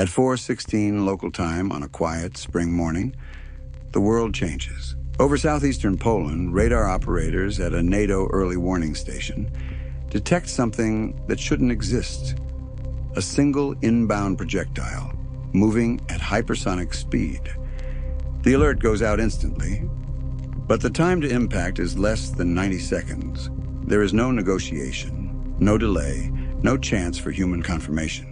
At 4:16 local time on a quiet spring morning, the world changes. Over southeastern Poland, radar operators at a NATO early warning station detect something that shouldn't exist. A single inbound projectile moving at hypersonic speed. The alert goes out instantly, but the time to impact is less than 90 seconds. There is no negotiation, no delay, no chance for human confirmation.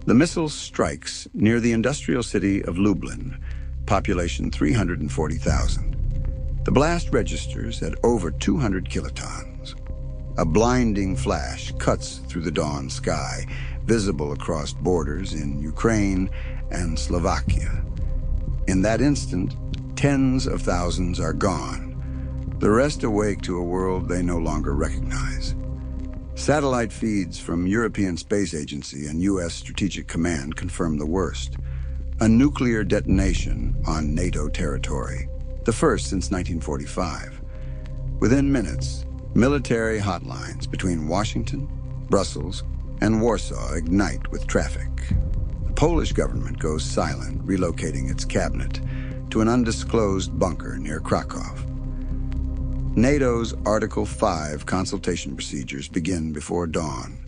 The missile strikes near the industrial city of Lublin, population 340,000. The blast registers at over 200 kilotons. A blinding flash cuts through the dawn sky, visible across borders in Ukraine and Slovakia. In that instant, tens of thousands are gone. The rest awake to a world they no longer recognize. Satellite feeds from European Space Agency and U.S. Strategic Command confirm the worst. A nuclear detonation on NATO territory, the first since 1945. Within minutes, military hotlines between Washington, Brussels, and Warsaw ignite with traffic. The Polish government goes silent, relocating its cabinet to an undisclosed bunker near Krakow. NATO's Article 5 consultation procedures begin before dawn.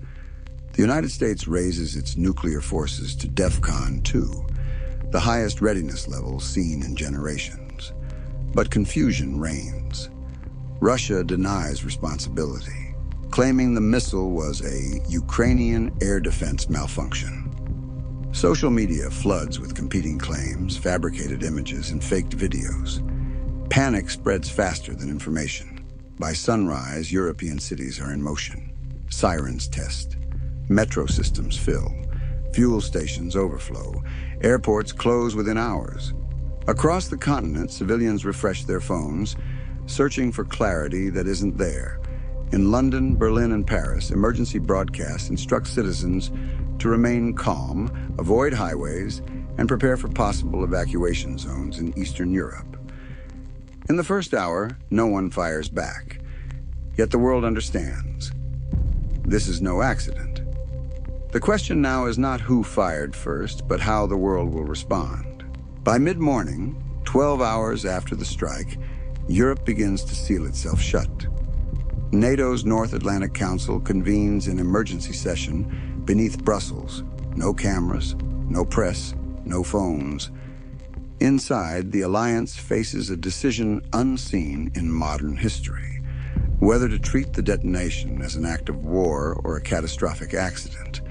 The United States raises its nuclear forces to DEFCON 2, the highest readiness level seen in generations. But confusion reigns. Russia denies responsibility, claiming the missile was a Ukrainian air defense malfunction. Social media floods with competing claims, fabricated images, and faked videos. Panic spreads faster than information. By sunrise, European cities are in motion. Sirens test. Metro systems fill. Fuel stations overflow. Airports close within hours. Across the continent, civilians refresh their phones, searching for clarity that isn't there. In London, Berlin, and Paris, emergency broadcasts instruct citizens to remain calm, avoid highways, and prepare for possible evacuation zones in Eastern Europe. In the first hour, no one fires back. Yet the world understands. This is no accident. The question now is not who fired first, but how the world will respond. By mid-morning, 12 hours after the strike, Europe begins to seal itself shut. NATO's North Atlantic Council convenes an emergency session beneath Brussels. No cameras, no press, no phones. Inside, the alliance faces a decision unseen in modern history, whether to treat the detonation as an act of war or a catastrophic accident.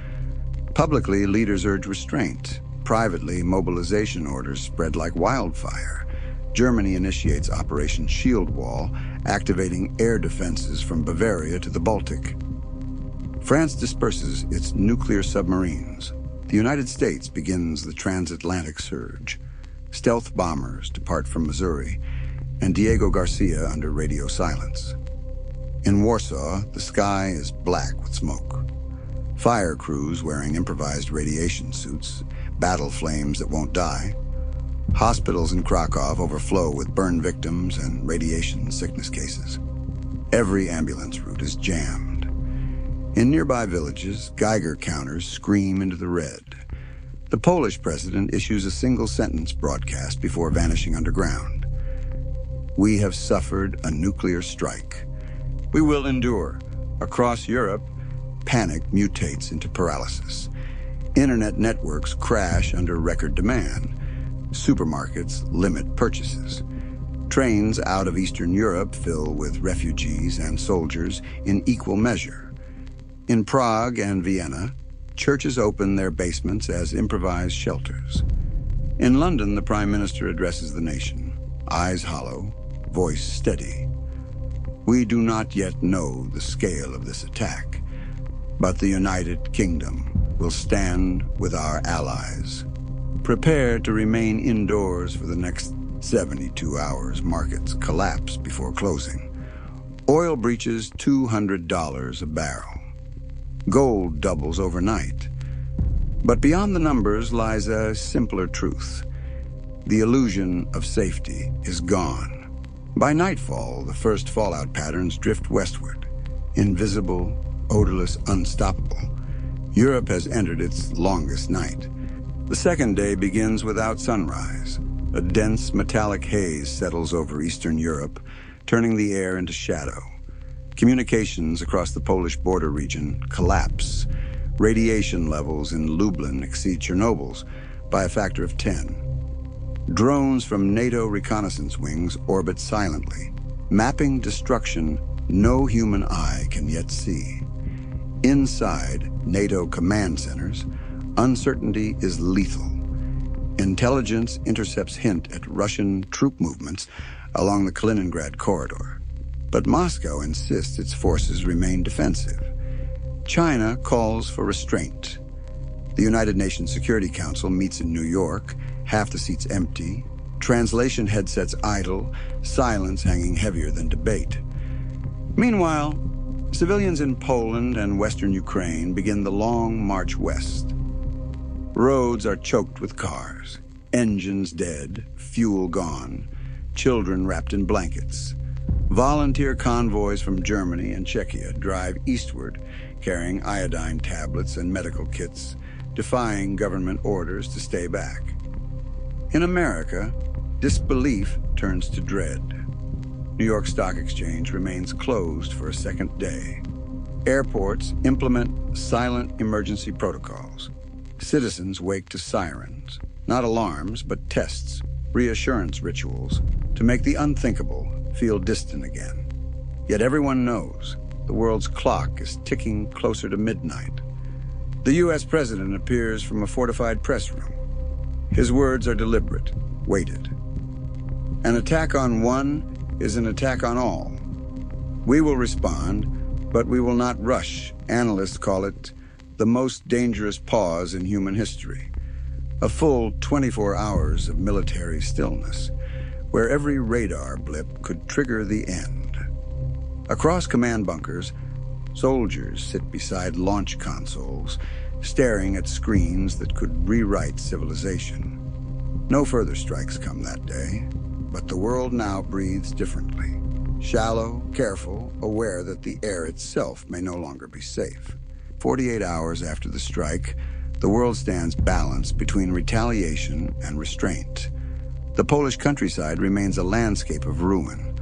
Publicly, leaders urge restraint. Privately, mobilization orders spread like wildfire. Germany initiates Operation Shield Wall, activating air defenses from Bavaria to the Baltic. France disperses its nuclear submarines. The United States begins the transatlantic surge. Stealth bombers depart from Missouri, and Diego Garcia under radio silence. In Warsaw, the sky is black with smoke. Fire crews wearing improvised radiation suits, battle flames that won't die. Hospitals in Krakow overflow with burn victims and radiation sickness cases. Every ambulance route is jammed. In nearby villages, Geiger counters scream into the red. The Polish president issues a single-sentence broadcast before vanishing underground. We have suffered a nuclear strike. We will endure. Across Europe, panic mutates into paralysis. Internet networks crash under record demand. Supermarkets limit purchases. Trains out of Eastern Europe fill with refugees and soldiers in equal measure. In Prague and Vienna, churches open their basements as improvised shelters. In London, the Prime Minister addresses the nation, eyes hollow, voice steady. We do not yet know the scale of this attack, but the United Kingdom will stand with our allies. Prepare to remain indoors for the next 72 hours. Markets collapse before closing. Oil breaches $200 a barrel. Gold doubles overnight. But beyond the numbers lies a simpler truth. The illusion of safety is gone. By nightfall, the first fallout patterns drift westward. Invisible, odorless, unstoppable. Europe has entered its longest night. The second day begins without sunrise. A dense metallic haze settles over Eastern Europe, turning the air into shadow. Communications across the Polish border region collapse. Radiation levels in Lublin exceed Chernobyl's by a factor of 10. Drones from NATO reconnaissance wings orbit silently, mapping destruction no human eye can yet see. Inside NATO command centers, uncertainty is lethal. Intelligence intercepts hint at Russian troop movements along the Kaliningrad corridor. But Moscow insists its forces remain defensive. China calls for restraint. The United Nations Security Council meets in New York, half the seats empty, translation headsets idle, silence hanging heavier than debate. Meanwhile, civilians in Poland and Western Ukraine begin the long march west. Roads are choked with cars, engines dead, fuel gone, children wrapped in blankets. Volunteer convoys from Germany and Czechia drive eastward, carrying iodine tablets and medical kits, defying government orders to stay back. In America, disbelief turns to dread. New York Stock Exchange remains closed for a second day. Airports implement silent emergency protocols. Citizens wake to sirens, not alarms, but tests, reassurance rituals, to make the unthinkable feel distant again. Yet everyone knows the world's clock is ticking closer to midnight. The U.S. president appears from a fortified press room. His words are deliberate, weighted. An attack on one is an attack on all. We will respond, but we will not rush. Analysts call it the most dangerous pause in human history. A full 24 hours of military stillness, where every radar blip could trigger the end. Across command bunkers, soldiers sit beside launch consoles, staring at screens that could rewrite civilization. No further strikes come that day, but the world now breathes differently. Shallow, careful, aware that the air itself may no longer be safe. 48 hours after the strike, the world stands balanced between retaliation and restraint. The Polish countryside remains a landscape of ruin.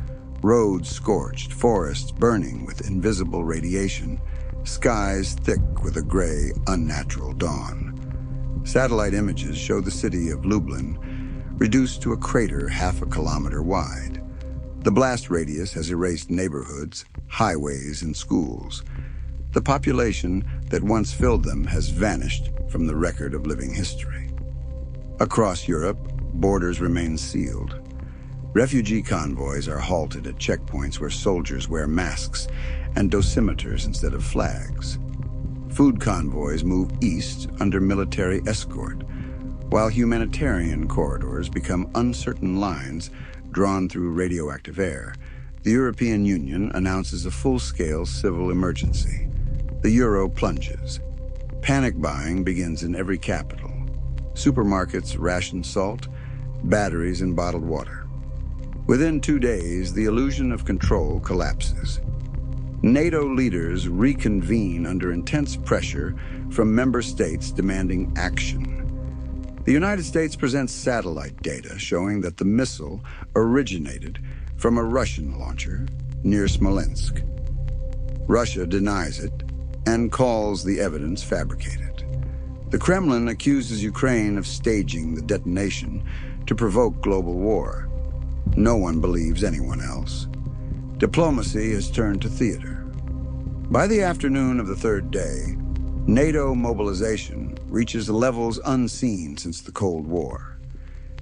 Roads scorched, forests burning with invisible radiation, skies thick with a gray, unnatural dawn. Satellite images show the city of Lublin reduced to a crater half a kilometer wide. The blast radius has erased neighborhoods, highways, and schools. The population that once filled them has vanished from the record of living history. Across Europe, borders remain sealed. Refugee convoys are halted at checkpoints where soldiers wear masks and dosimeters instead of flags. Food convoys move east under military escort, while humanitarian corridors become uncertain lines drawn through radioactive air. The European Union announces a full-scale civil emergency. The euro plunges. Panic buying begins in every capital. Supermarkets ration salt, batteries, and bottled water. Within 2 days, the illusion of control collapses. NATO leaders reconvene under intense pressure from member states demanding action. The United States presents satellite data showing that the missile originated from a Russian launcher near Smolensk. Russia denies it and calls the evidence fabricated. The Kremlin accuses Ukraine of staging the detonation to provoke global war. No one believes anyone else. Diplomacy has turned to theater. By the afternoon of the third day, NATO mobilization reaches levels unseen since the Cold War.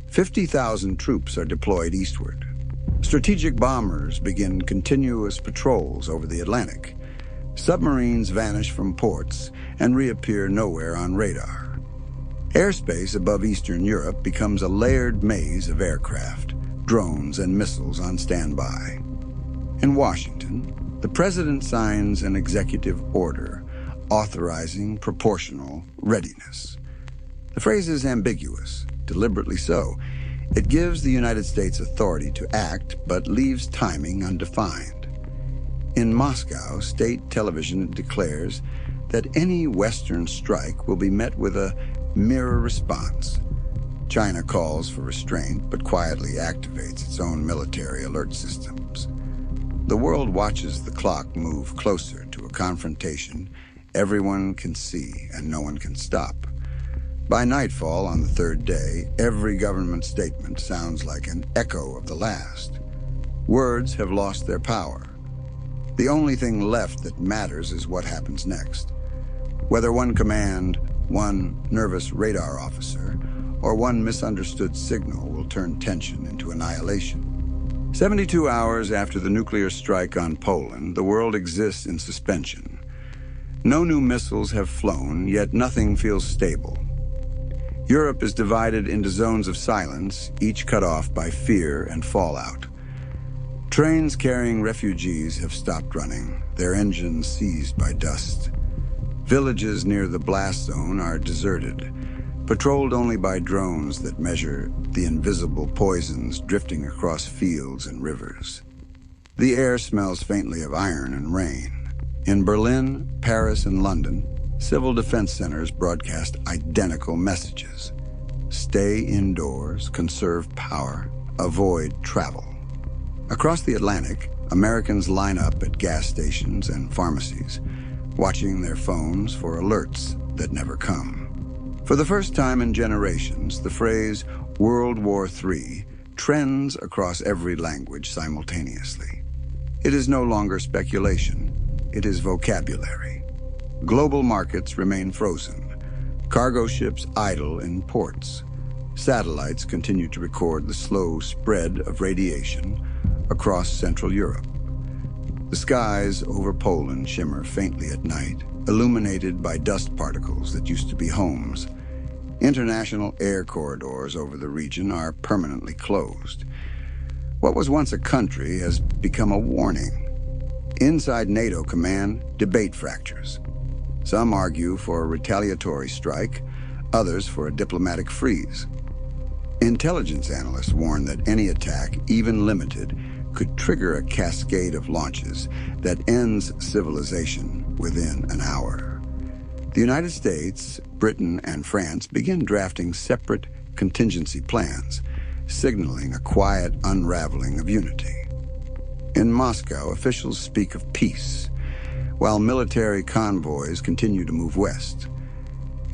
50,000 troops are deployed eastward. Strategic bombers begin continuous patrols over the Atlantic. Submarines vanish from ports and reappear nowhere on radar. Airspace above Eastern Europe becomes a layered maze of aircraft, drones, and missiles on standby. In Washington, the president signs an executive order authorizing proportional readiness. The phrase is ambiguous, deliberately so. It gives the United States authority to act, but leaves timing undefined. In Moscow, state television declares that any Western strike will be met with a mirror response. China calls for restraint, but quietly activates its own military alert systems. The world watches the clock move closer to a confrontation everyone can see and no one can stop. By nightfall on the third day, every government statement sounds like an echo of the last. Words have lost their power. The only thing left that matters is what happens next. Whether one command, one nervous radar officer, or one misunderstood signal will turn tension into annihilation. 72 hours after the nuclear strike on Poland, the world exists in suspension. No new missiles have flown, yet nothing feels stable. Europe is divided into zones of silence, each cut off by fear and fallout. Trains carrying refugees have stopped running, their engines seized by dust. Villages near the blast zone are deserted, patrolled only by drones that measure the invisible poisons drifting across fields and rivers. The air smells faintly of iron and rain. In Berlin, Paris, and London, civil defense centers broadcast identical messages. Stay indoors, conserve power, avoid travel. Across the Atlantic, Americans line up at gas stations and pharmacies, watching their phones for alerts that never come. For the first time in generations, the phrase World War III trends across every language simultaneously. It is no longer speculation, it is vocabulary. Global markets remain frozen. Cargo ships idle in ports. Satellites continue to record the slow spread of radiation across Central Europe. The skies over Poland shimmer faintly at night, illuminated by dust particles that used to be homes. International air corridors over the region are permanently closed. What was once a country has become a warning. Inside NATO command, debate fractures. Some argue for a retaliatory strike, others for a diplomatic freeze. Intelligence analysts warn that any attack, even limited, could trigger a cascade of launches that ends civilization within an hour. The United States, Britain, and France begin drafting separate contingency plans, signaling a quiet unraveling of unity. In Moscow, officials speak of peace, while military convoys continue to move west.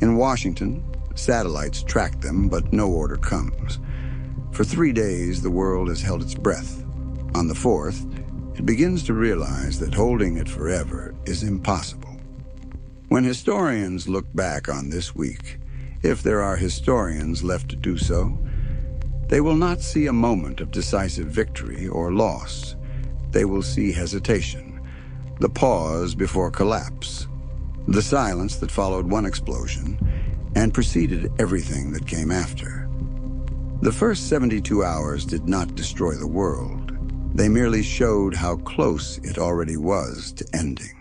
In Washington, satellites track them, but no order comes. For 3 days, the world has held its breath. On the fourth, it begins to realize that holding it forever is impossible. When historians look back on this week, if there are historians left to do so, they will not see a moment of decisive victory or loss. They will see hesitation, the pause before collapse, the silence that followed one explosion and preceded everything that came after. The first 72 hours did not destroy the world. They merely showed how close it already was to ending.